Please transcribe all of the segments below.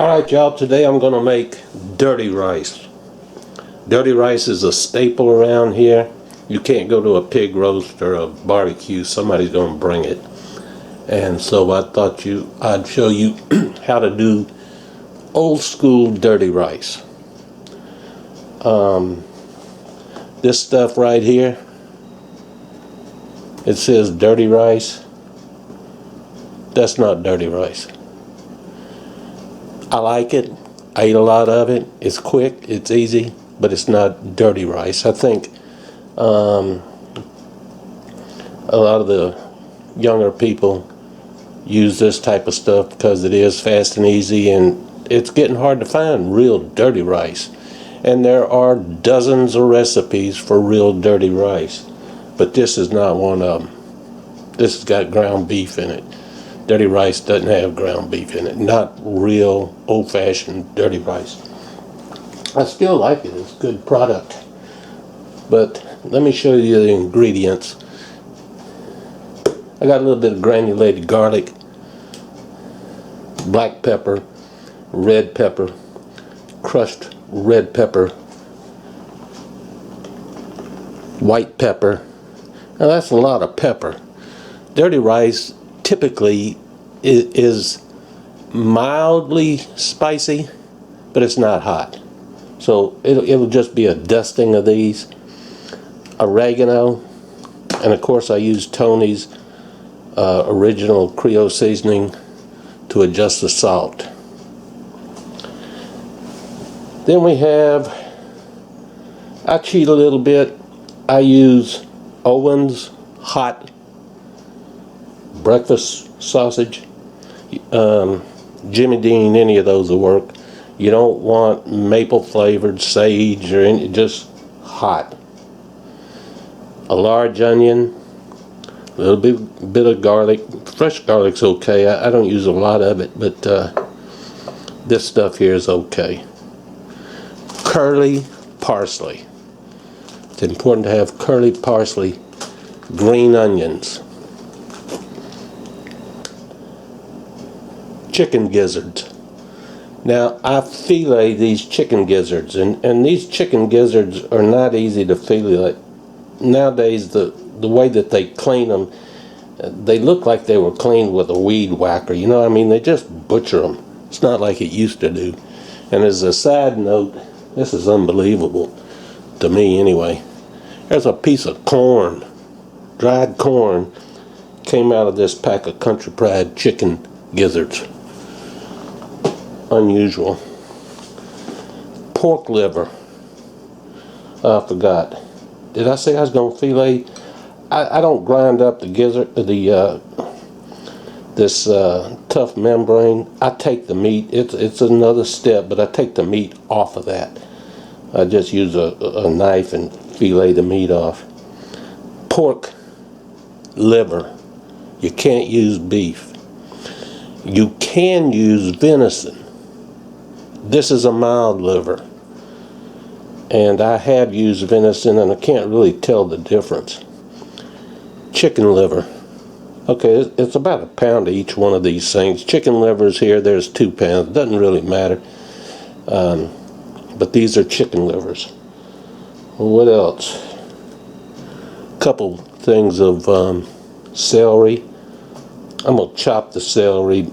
Alright y'all, today I'm going to make dirty rice. Dirty rice is a staple around here. You can't go to a pig roast or a barbecue, somebody's going to bring it. And so I thought I'd show you how to do old school dirty rice. This stuff right here, it says dirty rice. That's not dirty rice. I like it. I eat a lot of it. It's quick, it's easy, but it's not dirty rice. I think a lot of the younger people use this type of stuff because it is fast and easy, and it's getting hard to find real dirty rice. And there are dozens of recipes for real dirty rice, but this is not one of them. This has got ground beef in it. Dirty rice doesn't have ground beef in it. Not real old-fashioned dirty rice. I still like it. It's a good product. But let me show you the ingredients. I got a little bit of granulated garlic, black pepper, red pepper, crushed red pepper, white pepper. Now that's a lot of pepper. Dirty rice typically is mildly spicy, but it's not hot. So it'll just be a dusting of these. Oregano, and of course I use Tony's original Creole seasoning to adjust the salt. Then we have, I cheat a little bit. I use Owen's hot breakfast sausage. Jimmy Dean, any of those will work. You don't want maple flavored sage or any, just hot. A large onion, a little bit of garlic. Fresh garlic's okay. I don't use a lot of it, but this stuff here is okay. Curly parsley. It's important to have curly parsley. Green onions. Chicken gizzards. Now I fillet these chicken gizzards, and these chicken gizzards are not easy to fillet. Nowadays the way that they clean them, they look like they were cleaned with a weed whacker, you know what I mean? They just butcher them. It's not like it used to do. And as a side note, this is unbelievable to me anyway. There's a piece of corn, dried corn, came out of this pack of Country Pride chicken gizzards. Unusual. Pork liver. I forgot. Did I say I was going to fillet? I don't grind up the gizzard, this tough membrane. I take the meat. It's another step, but I take the meat off of that. I just use a knife and fillet the meat off. Pork liver. You can't use beef. You can use venison. This is a mild liver, and I have used venison, and I can't really tell the difference. Chicken liver. Okay, it's about a pound of each one of these things. Chicken livers here, there's 2 pounds. Doesn't really matter. But these are chicken livers. What else? Couple things of celery. I'm going to chop the celery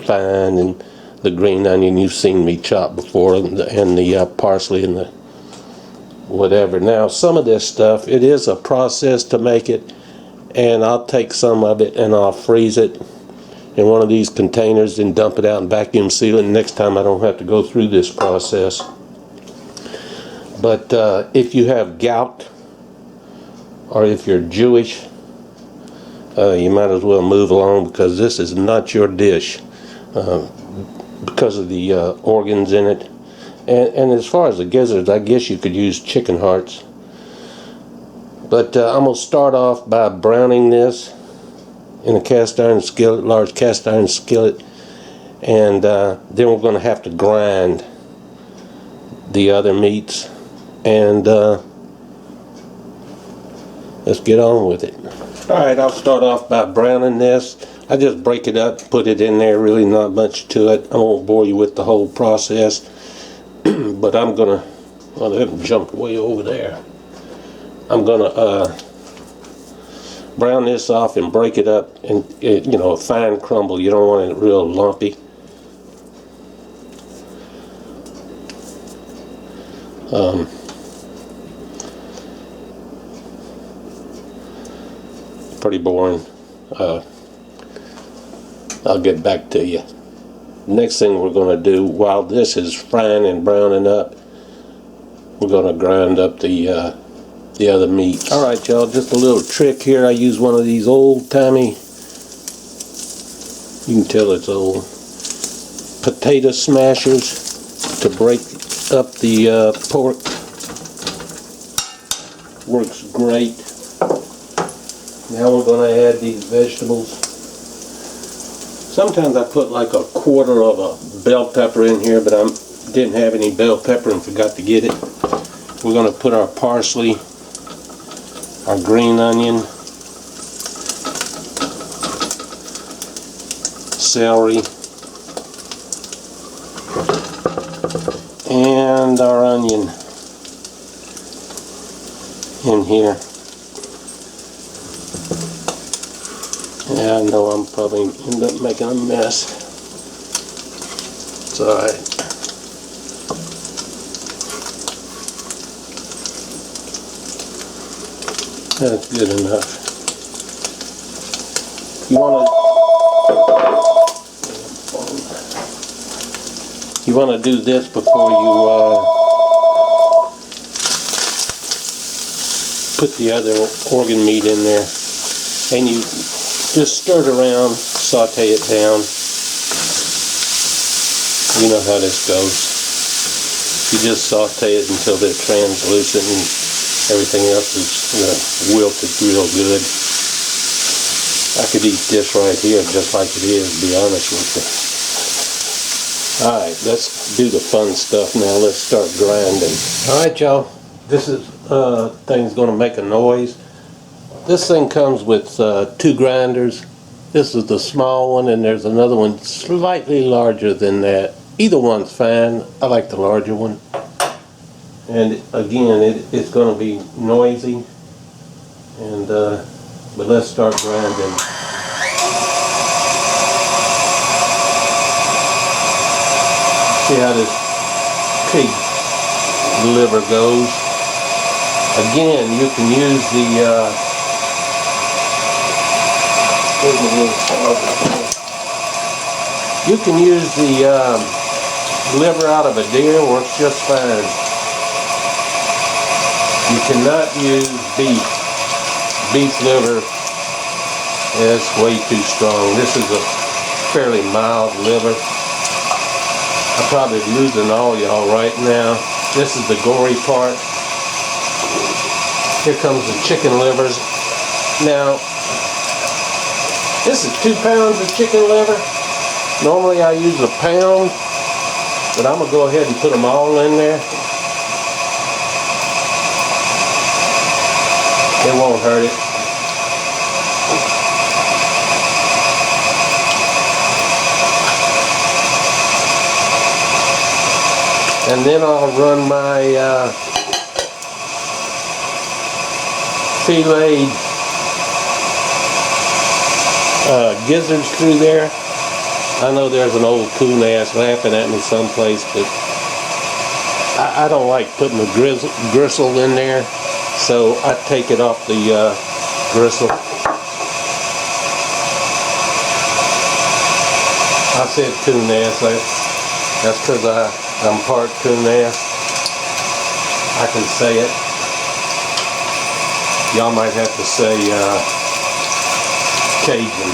fine, and the green onion you've seen me chop before, and the parsley and the whatever. Now some of this stuff, it is a process to make it, and I'll take some of it and I'll freeze it in one of these containers, then dump it out and vacuum seal it, and next time I don't have to go through this process. But if you have gout, or if you're Jewish, you might as well move along, because this is not your dish. Because of the organs in it. And as far as the gizzards, I guess you could use chicken hearts. But I'm going to start off by browning this in a cast iron skillet, large cast iron skillet. And then we're going to have to grind the other meats. And let's get on with it. Alright, I'll start off by browning this. I just break it up, put it in there, really not much to it. I won't bore you with the whole process, but I'm gonna, well, that jumped way over there. I'm gonna brown this off and break it up, and you know, a fine crumble. You don't want it real lumpy. Pretty boring. I'll get back to you. Next thing we're going to do, while this is frying and browning up, we're going to grind up the other meats. Alright y'all, just a little trick here. I use one of these old timey, you can tell it's old, potato smashers to break up the pork. Works great. Now we're going to add these vegetables. Sometimes I put like a quarter of a bell pepper in here, but I didn't have any bell pepper and forgot to get it. We're going to put our parsley, our green onion, celery, and our onion in here. Yeah, I know I'm probably end up making a mess. It's alright. That's good enough. You want to do this before you put the other organ meat in there, and you just stir it around, saute it down. You know how this goes. You just saute it until they're translucent and everything else is wilted real good. I could eat this right here just like it is, to be honest with you. Alright, let's do the fun stuff now. Let's start grinding. Alright y'all, this is thing's going to make a noise. This thing comes with 2 grinders. This is the small one, and there's another one slightly larger than that. Either one's fine. I like the larger one. And again, it's going to be noisy. And but let's start grinding. See how this pig liver goes. Again, you can use the you can use the liver out of a deer, works just fine. You cannot use beef. Beef liver is way too strong. This is a fairly mild liver. I'm probably losing all y'all right now. This is the gory part. Here comes the chicken livers. Now, this is 2 pounds of chicken liver. Normally I use a pound, but I'm going to go ahead and put them all in there. It won't hurt it. And then I'll run my filleted gizzards through there. I know there's an old coon ass laughing at me someplace, but I don't like putting the gristle in there, so I take it off the gristle. I said coon ass. That's because I'm part coon ass. I can say it. Y'all might have to say Cajun.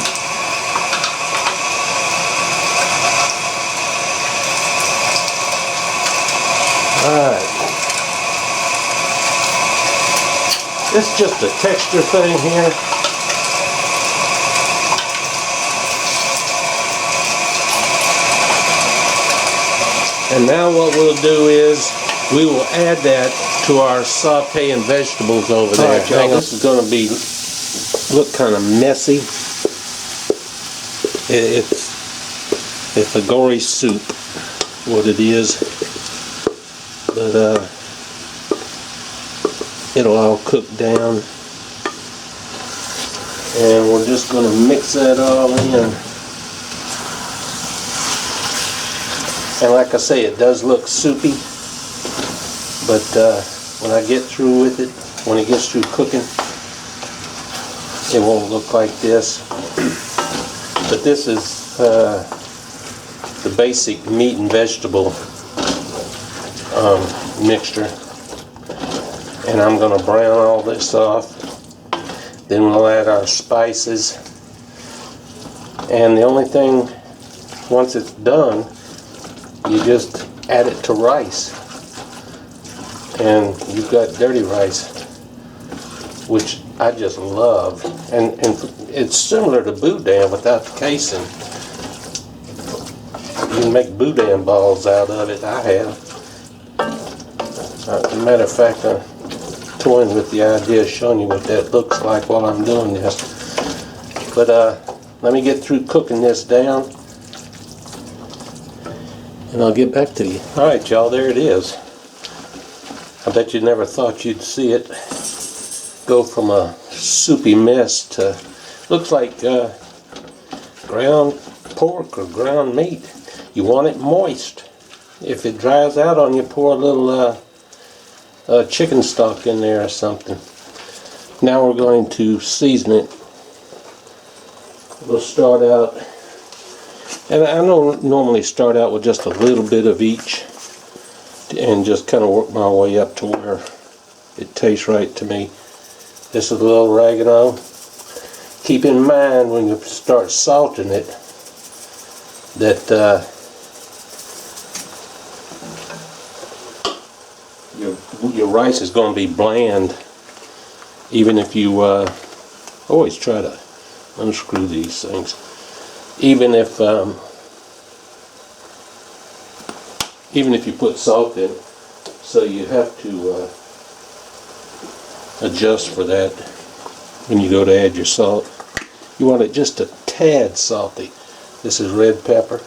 Alright. It's just a texture thing here. And now what we'll do is we will add that to our sauteing vegetables over there. Right, y'all, this is going to look kind of messy. It's a gory soup, what it is, but it'll all cook down, and we're just going to mix that all in. And like I say, it does look soupy, but when I get through with it, when it gets through cooking, it won't look like this. But this is the basic meat and vegetable mixture. And I'm going to brown all this off. Then we'll add our spices. And the only thing, once it's done, you just add it to rice. And you've got dirty rice, which I just love. And it's similar to boudin without the casing. You can make boudin balls out of it. I have. As a matter of fact, I'm toying with the idea of showing you what that looks like while I'm doing this. But let me get through cooking this down, and I'll get back to you. Alright, y'all, there it is. I bet you never thought you'd see it go from a soupy mess to, looks like ground pork or ground meat. You want it moist. If it dries out on you, pour a little chicken stock in there or something. Now we're going to season it. We'll start out, and I don't normally start out with just a little bit of each and just kind of work my way up to where it tastes right to me. This is a little oregano. Keep in mind when you start salting it that your rice is going to be bland, even if you always try to unscrew these things. Even if you put salt in, so you have to adjust for that when you go to add your salt. You want it just a tad salty. This is red pepper.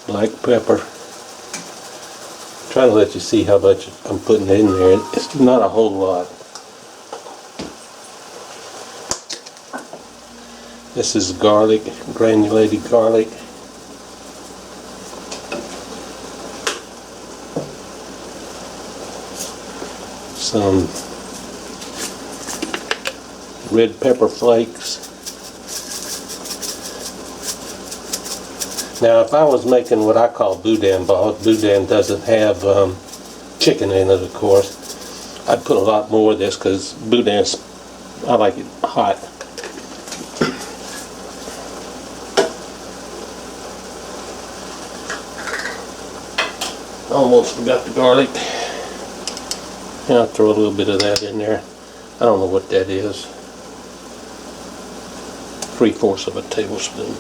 Black pepper. I'm trying to let you see how much I'm putting in there. It's not a whole lot. This is garlic, granulated garlic. Some red pepper flakes. Now, if I was making what I call boudin balls, boudin doesn't have chicken in it, of course. I'd put a lot more of this because boudin, I like it hot. Almost forgot the garlic. And I'll throw a little bit of that in there. I don't know what that is. 3/4 of a tablespoon.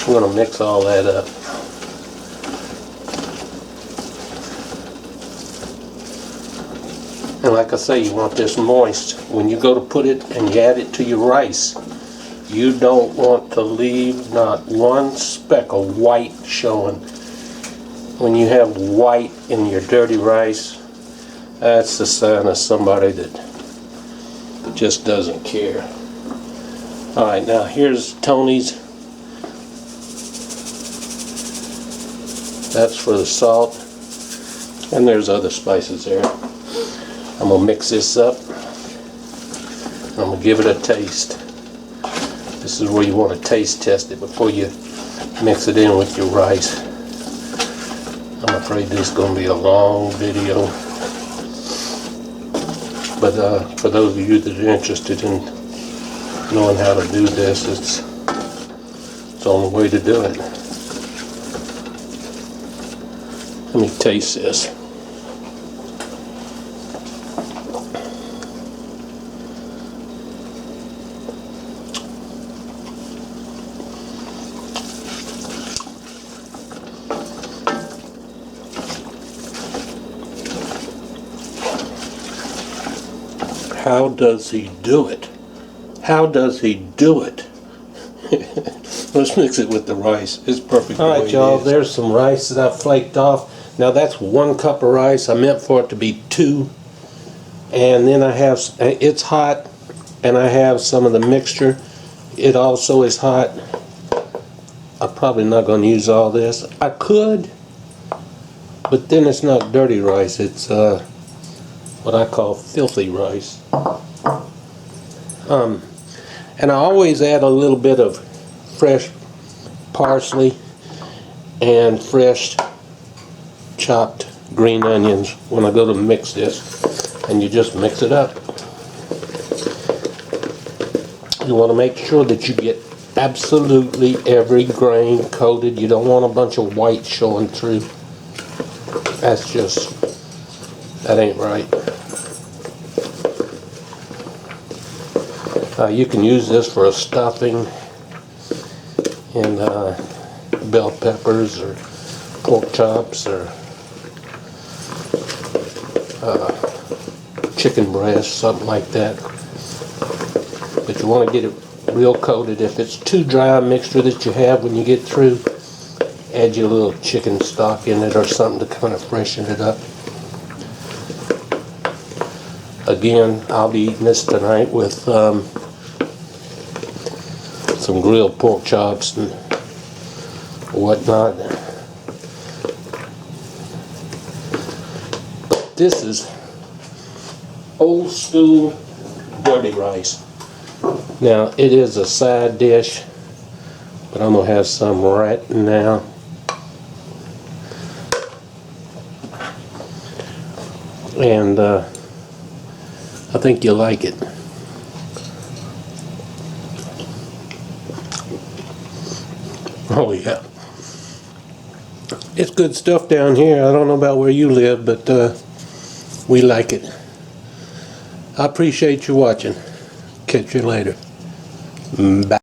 I'm going to mix all that up. And like I say, you want this moist. When you go to put it and you add it to your rice, you don't want to leave not one speck of white showing. When you have white in your dirty rice, that's the sign of somebody that just doesn't care. Alright, now here's Tony's. That's for the salt. And there's other spices there. I'm going to mix this up. I'm going to give it a taste. This is where you want to taste test it before you mix it in with your rice. I'm afraid this is going to be a long video. But for those of you that are interested in knowing how to do this, it's the only way to do it. Let me taste this. How does he do it? How does he do it? Let's mix it with the rice. It's perfect. Alright y'all, there's some rice that I've flaked off. Now that's 1 cup of rice. I meant for it to be 2. And then I have, it's hot, and I have some of the mixture. It also is hot. I'm probably not going to use all this. I could, but then it's not dirty rice. It's what I call filthy rice. And I always add a little bit of fresh parsley and fresh chopped green onions when I go to mix this. And you just mix it up. You want to make sure that you get absolutely every grain coated. You don't want a bunch of white showing through. That's just, that ain't right. You can use this for a stuffing and bell peppers or pork chops or chicken breast, something like that. But you want to get it real coated. If it's too dry a mixture that you have when you get through, add your little chicken stock in it or something to kind of freshen it up. Again, I'll be eating this tonight with some grilled pork chops and whatnot. This is old school dirty rice. Now it is a side dish, but I'm gonna have some right now. And I think you'll like it. Oh yeah. It's good stuff down here. I don't know about where you live, but we like it. I appreciate you watching. Catch you later. Bye.